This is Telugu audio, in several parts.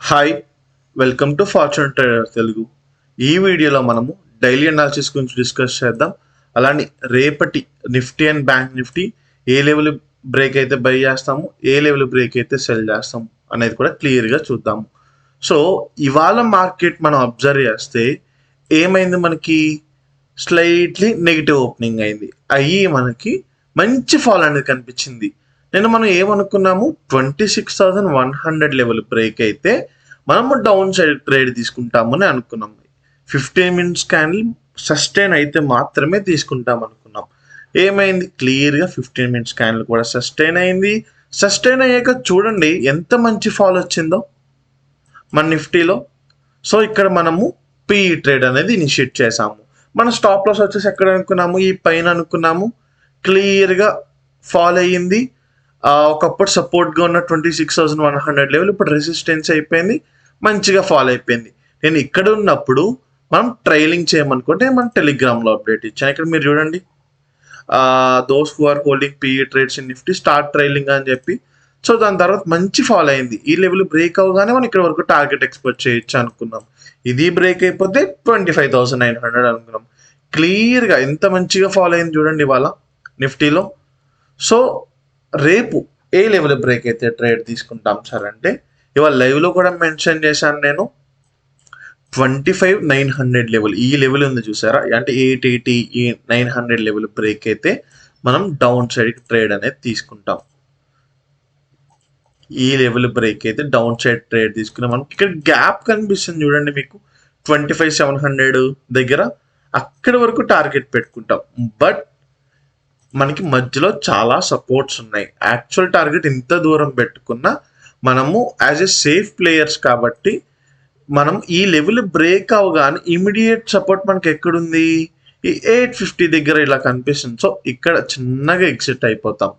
Hi, welcome to fortune trader Telugu. ఈ వీడియోలో మనము డైలీ అనాలిసిస్ గురించి డిస్కస్ చేద్దాం. అలానే రేపటి Nifty and bank Nifty A level break అయితే బై చేస్తాము, ఏ లెవెల్ బ్రేక్ అయితే సెల్ చేస్తాము అనేది కూడా క్లియర్గా చూద్దాము. సో ఇవాళ మార్కెట్ మనం అబ్జర్వ్ చేస్తే ఏమైంది, మనకి స్లైట్లీ నెగిటివ్ ఓపెనింగ్ అయింది. అయ్యి మనకి మంచి ఫాల్ అనేది కనిపించింది. మనం ఏమనుకున్నాము, 26,100 లెవెల్ బ్రేక్ అయితే మనము డౌన్ సైడ్ ట్రేడ్ తీసుకుంటామని అనుకున్నాం. 15 మినిట్స్ క్యాండిల్ సస్టైన్ అయితే మాత్రమే తీసుకుంటాం అనుకున్నాం. ఏమైంది, క్లియర్గా 15 మినిట్స్ క్యాండిల్ కూడా సస్టైన్ అయింది. సస్టైన్ అయ్యాక చూడండి ఎంత మంచి ఫాల్ వచ్చిందో మన నిఫ్టీలో. సో ఇక్కడ మనము పిఈ ట్రేడ్ అనేది ఇనిషియేట్ చేసాము. మన స్టాప్ లాస్ వచ్చేసి ఎక్కడ అనుకున్నాము, ఈ పైన అనుకున్నాము. క్లియర్గా ఫాల్ అయ్యింది. ఒకప్పుడు సపోర్ట్గా ఉన్న 26,100 లెవెల్ ఇప్పుడు రెసిస్టెన్స్ అయిపోయింది, మంచిగా ఫాల్ అయిపోయింది. నేను ఇక్కడ ఉన్నప్పుడు మనం ట్రైలింగ్ చేయమనుకుంటే మనం టెలిగ్రామ్లో అప్డేట్ ఇచ్చాను. ఇక్కడ మీరు చూడండి, those who are holding PE trades in Nifty start trailing అని చెప్పి. సో దాని తర్వాత మంచి ఫాల్ అయింది. ఈ లెవెల్ బ్రేక్ అవగానే మనం ఇక్కడ వరకు టార్గెట్ ఎక్స్పెక్ట్ చేయొచ్చు అనుకున్నాం. ఇది బ్రేక్ అయిపోతే 25,900 అనుకున్నాం. క్లియర్గా ఎంత మంచిగా ఫాల్ అయింది చూడండి ఇవాళ నిఫ్టీలో. సో రేపు ఏ లెవెల్ బ్రేక్ అయితే ట్రేడ్ తీసుకుంటాం సార్ అంటే, ఇవాళ లైవ్లో కూడా మెన్షన్ చేశాను నేను, 25,900 లెవెల్, ఈ లెవెల్ ఉంది చూసారా, అంటే 880 ఈ 900 లెవెల్ బ్రేక్ అయితే మనం డౌన్ సైడ్ ట్రేడ్ అనేది తీసుకుంటాం. ఈ లెవెల్ బ్రేక్ అయితే డౌన్ సైడ్ ట్రేడ్ తీసుకున్నాం. మనకి ఇక్కడ గ్యాప్ కనిపిస్తుంది చూడండి మీకు, 25,700 దగ్గర, అక్కడి వరకు టార్గెట్ పెట్టుకుంటాం. బట్ మనకి మధ్యలో చాలా సపోర్ట్స్ ఉన్నాయి. యాక్చువల్ టార్గెట్ ఇంత దూరం పెట్టుకున్నా మనము యాజ్ ఎ సేఫ్ ప్లేయర్స్ కాబట్టి మనం ఈ లెవెల్ బ్రేక్ అవగానే ఇమీడియట్ సపోర్ట్ మనకి ఎక్కడుంది, ఈ 850 దగ్గర ఇలా కనిపిస్తుంది. సో ఇక్కడ చిన్నగా ఎగ్జిట్ అయిపోతాం,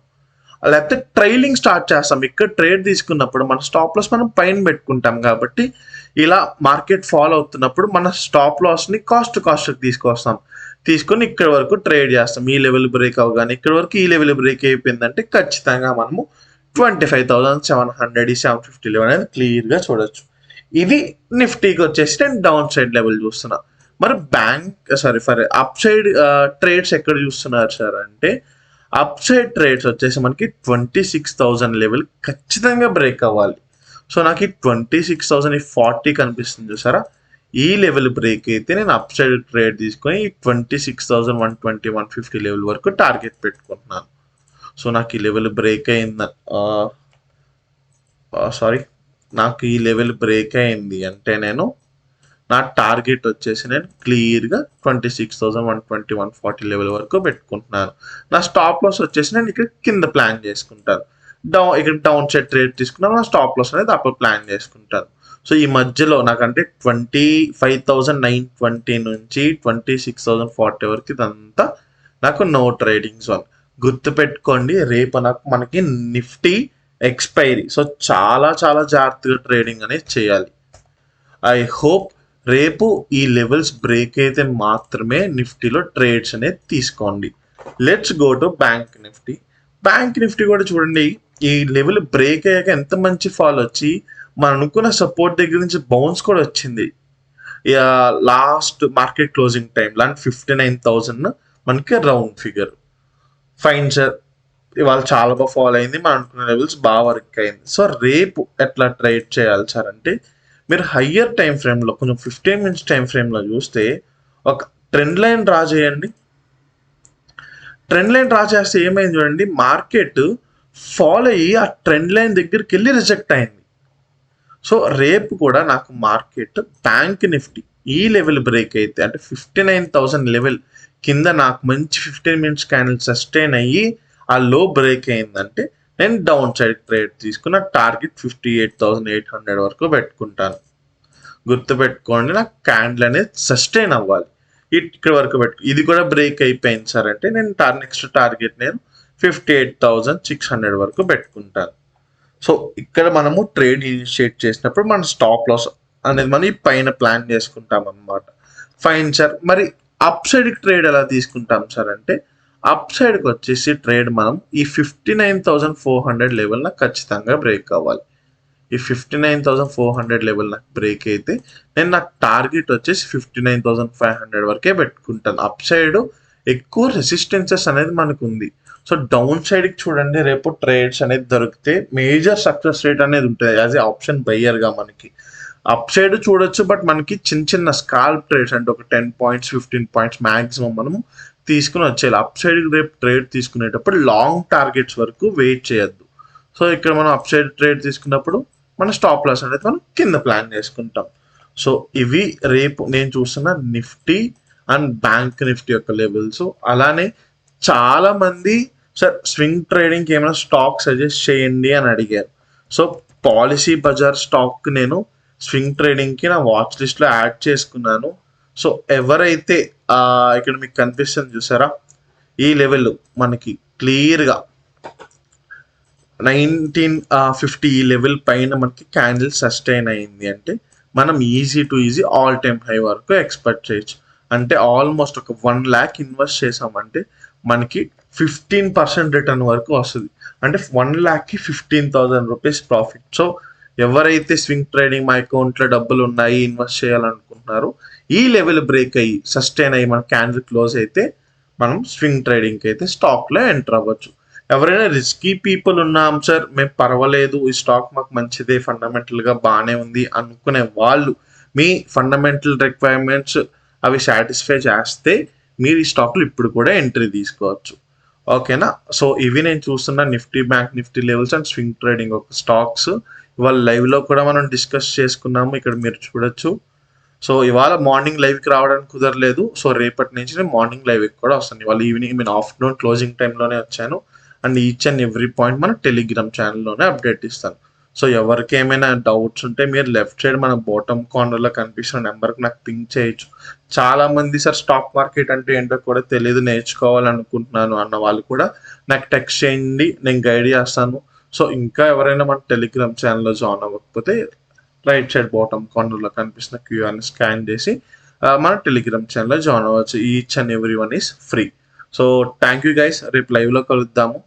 లేకపోతే ట్రైలింగ్ స్టార్ట్ చేస్తాం. ఇక్కడ ట్రేడ్ తీసుకున్నప్పుడు మన స్టాప్ లాస్ మనం పైన పెట్టుకుంటాం కాబట్టి ఇలా మార్కెట్ ఫాలో అవుతున్నప్పుడు మన స్టాప్ లాస్ని కాస్ట్ తీసుకొని ఇక్కడ వరకు ట్రేడ్ చేస్తాం. ఈ లెవెల్ బ్రేక్ అవగానే ఇక్కడ వరకు ఈ లెవెల్ బ్రేక్ అయిపోయిందంటే ఖచ్చితంగా మనము 25,700 750 లెవెల్ అనేది క్లియర్గా చూడొచ్చు. ఇది నిఫ్టీకి వచ్చేసి నేను డౌన్ సైడ్ లెవెల్ చూస్తున్నా. మరి అప్ సైడ్ ట్రేడ్స్ ఎక్కడ చూస్తున్నారు సార్ అంటే, అప్ సైడ్ ట్రేడ్స్ వచ్చేసి మనకి 26,000 లెవెల్ ఖచ్చితంగా బ్రేక్ అవ్వాలి. సో నాకు ఈ 26,040 కనిపిస్తుంది చూసారా, ఈ లెవెల్ బ్రేక్ అయితే నేను అప్ సైడ్ ట్రేడ్ తీసుకొని 26,120 150 లెవెల్ వరకు టార్గెట్ పెట్టుకుంటున్నాను. సో నాకు ఈ లెవెల్ బ్రేక్ అయింది, నాకు ఈ లెవెల్ బ్రేక్ అయింది అంటే నేను నా టార్గెట్ వచ్చేసి నేను క్లియర్గా 26,120 140 లెవెల్ వరకు పెట్టుకుంటున్నాను. నా స్టాప్ లాస్ వచ్చేసి నేను ఇక్కడ కింద ప్లాన్ చేసుకుంటాను. ఇక్కడ డౌన్ సైడ్ ట్రేడ్ తీసుకున్నాను, నా స్టాప్ లాస్ అనేది అప్పుడు ప్లాన్ చేసుకుంటాను. సో ఈ మధ్యలో నాకంటే 25,920 నుంచి 26,040 వరకు ఇదంతా నాకు నో ట్రేడింగ్ జోన్. గుర్తుపెట్టుకోండి, రేపు మనకి నిఫ్టీ ఎక్స్పైరీ. సో చాలా చాలా జాగ్రత్తగా ట్రేడింగ్ అనేది చేయాలి. ఐ హోప్ రేపు ఈ లెవెల్స్ బ్రేక్ అయితే మాత్రమే నిఫ్టీలో ట్రేడ్స్ అనేది తీసుకోండి. Let's go to bank Nifty. Bank Nifty కూడా చూడండి, ఈ లెవెల్ బ్రేక్ అయ్యాక ఎంత మంచి ఫాల్ వచ్చి మనం అనుకున్న సపోర్ట్ దగ్గర నుంచి బౌన్స్ కూడా వచ్చింది. లాస్ట్ మార్కెట్ క్లోజింగ్ టైంలో 59,000 మనకి రౌండ్ ఫిగర్. ఫైన్ సార్, ఇవాళ చాలా బాగా ఫాల్ అయింది, మనం అనుకున్న లెవెల్స్ బాగా వర్క్ అయింది. సో రేపు ఎట్లా ట్రేడ్ చేయాలి సార్ అంటే, మీరు హయ్యర్ టైం ఫ్రేమ్లో కొంచెం 15 మినిట్స్ టైం ఫ్రేమ్లో చూస్తే ఒక ట్రెండ్ లైన్ డ్రా చేయండి. ట్రెండ్ లైన్ డ్రా చేస్తే ఏమైంది చూడండి, మార్కెట్ ఫాల్ అయ్యి ఆ ట్రెండ్ లైన్ దగ్గరికి వెళ్ళి రిజెక్ట్ అయింది. సో రేపు కూడా నాకు మార్కెట్ బ్యాంక్ నిఫ్టీ ఈ లెవెల్ బ్రేక్ అయితే అంటే 59,000 లెవెల్ కింద నాకు మంచి 15 మినిట్స్ క్యాండిల్ సస్టైన్ అయ్యి ఆ లో బ్రేక్ అయిందంటే నేను డౌన్ సైడ్ ట్రేడ్ తీసుకున్న టార్గెట్ 58,800 వరకు పెట్టుకుంటాను. గుర్తుపెట్టుకోండి, నాకు క్యాండిల్ అనేది సస్టైన్ అవ్వాలి. ఇక్కడ వరకు ఇది కూడా బ్రేక్ అయిపోయింది సార్ అంటే నేను నెక్స్ట్ టార్గెట్ నేను 58,600 వరకు పెట్టుకుంటాను. సో ఇక్కడ మనము ట్రేడ్ ఇనిషియేట్ చేసినప్పుడు మన స్టాప్ లాస్ అనేది మనం ఈ పైన ప్లాన్ చేసుకుంటాం అన్నమాట. ఫైన్ సార్, మరి అప్ సైడ్ ట్రేడ్ ఎలా తీసుకుంటాం సార్ అంటే, అప్ సైడ్కి వచ్చేసి ట్రేడ్ మనం ఈ 59,400 లెవెల్న ఖచ్చితంగా బ్రేక్ అవ్వాలి. ఈ 59,400 లెవెల్ నాకు బ్రేక్ అయితే నేను నాకు టార్గెట్ వచ్చేసి 59,500 వరకే పెట్టుకుంటాను. అప్ సైడ్ ఎక్కువ రెసిస్టెన్సెస్ అనేది మనకు ఉంది. సో డౌన్ సైడ్కి చూడండి, రేపు ట్రేడ్స్ అనేది దొరికితే మేజర్ సక్సెస్ రేట్ అనేది ఉంటుంది యాజ్ ఏ ఆప్షన్ బయ్యర్గా. మనకి అప్ సైడ్ చూడొచ్చు, బట్ మనకి చిన్న చిన్న స్కాల్ప్ ట్రేడ్స్ అంటే ఒక 10 పాయింట్స్ 15 పాయింట్స్ మ్యాక్సిమం మనం తీసుకుని వచ్చేయాలి. అప్ సైడ్ రేపు ట్రేడ్ తీసుకునేటప్పుడు లాంగ్ టార్గెట్స్ వరకు వెయిట్ చేయొద్దు. సో ఇక్కడ మనం అప్ సైడ్ ట్రేడ్ తీసుకున్నప్పుడు మన స్టాప్ లాస్ అనేది మనం కింద ప్లాన్ చేసుకుంటాం. సో ఇవి రేపు నేను చూస్తున్న నిఫ్టీ అండ్ బ్యాంక్ నిఫ్టీ యొక్క లెవెల్స్. అలానే చాలా మంది సార్ స్వింగ్ ట్రేడింగ్కి ఏమైనా స్టాక్ సజెస్ట్ చేయండి అని అడిగారు. సో పాలసీ బజార్ స్టాక్ నేను స్వింగ్ ట్రేడింగ్కి నా వాచ్ లిస్ట్లో యాడ్ చేసుకున్నాను. సో ఎవరైతే ఇక్కడ మీకు కనిపిస్తుంది చూసారా, ఈ లెవెల్ మనకి క్లియర్గా 1950 ఈ లెవెల్ పైన మనకి క్యాండిల్ సస్టైన్ అయింది అంటే మనం easy to easy all time high వరకు ఎక్స్పెక్ట్ చేయొచ్చు. అంటే ఆల్మోస్ట్ ఒక 1 lakh ఇన్వెస్ట్ చేసామంటే మనకి 15% రిటర్న్ వరకు వస్తుంది. అంటే 1 lakh 15,000 రూపీస్ ప్రాఫిట్. సో ఎవరైతే స్వింగ్ ట్రేడింగ్ మా అకౌంట్లో డబ్బులు ఉన్నాయి ఇన్వెస్ట్ చేయాలనుకుంటున్నారో ఈ లెవెల్ బ్రేక్ అయ్యి సస్టైన్ అయ్యి మన క్యాండిల్ క్లోజ్ అయితే మనం స్వింగ్ ట్రేడింగ్కి అయితే స్టాక్లో ఎంటర్ అవ్వచ్చు. ఎవరైనా రిస్కీ పీపుల్ ఉన్నాం సార్ మేము పర్వాలేదు ఈ స్టాక్ మాకు మంచిదే ఫండమెంటల్గా బాగానే ఉంది అనుకునే వాళ్ళు మీ ఫండమెంటల్ రిక్వైర్మెంట్స్ అవి సాటిస్ఫై చేస్తే మీరు ఈ స్టాక్లు ఇప్పుడు కూడా ఎంట్రీ తీసుకోవచ్చు. ఓకేనా? సో ఇవి నేను చూస్తున్న Nifty bank Nifty levels and swing trading ఒక స్టాక్స్ ఇవాళ లైవ్లో కూడా మనం డిస్కస్ చేసుకున్నాము. ఇక్కడ మీరు చూడొచ్చు. సో ఇవాళ మార్నింగ్ లైవ్కి రావడానికి కుదరలేదు. సో రేపటి నుంచి నేను మార్నింగ్ లైవ్కి కూడా వస్తాను. ఇవాళ ఈవినింగ్ నేను ఆఫ్టర్నూన్ క్లోజింగ్ టైంలోనే వచ్చాను. And each and every point మన టెలిగ్రామ్ ఛానల్లోనే అప్డేట్ ఇస్తాను. సో ఎవరికి ఏమైనా డౌట్స్ ఉంటే మీరు లెఫ్ట్ సైడ్ మన బాటమ్ కార్నర్లో కనిపిస్తున్న నెంబర్కి నాకు పింక్ చేయొచ్చు. చాలామంది సార్ స్టాక్ మార్కెట్ అంటే ఏంటో కూడా తెలియదు నేర్చుకోవాలనుకుంటున్నాను అన్న వాళ్ళు కూడా నాకు టెక్స్ట్ చేయండి, నేను గైడ్ చేస్తాను. సో ఇంకా ఎవరైనా మన టెలిగ్రామ్ ఛానల్లో జాయిన్ అవ్వకపోతే రైట్ సైడ్ బాటమ్ కార్నర్లో కనిపిస్తున్న క్యూఆర్ని స్కాన్ చేసి మన టెలిగ్రామ్ ఛానల్లో జాయిన్ అవ్వచ్చు. Each and every one is free. So thank you guys. రేపు లైవ్లో కలుద్దాము.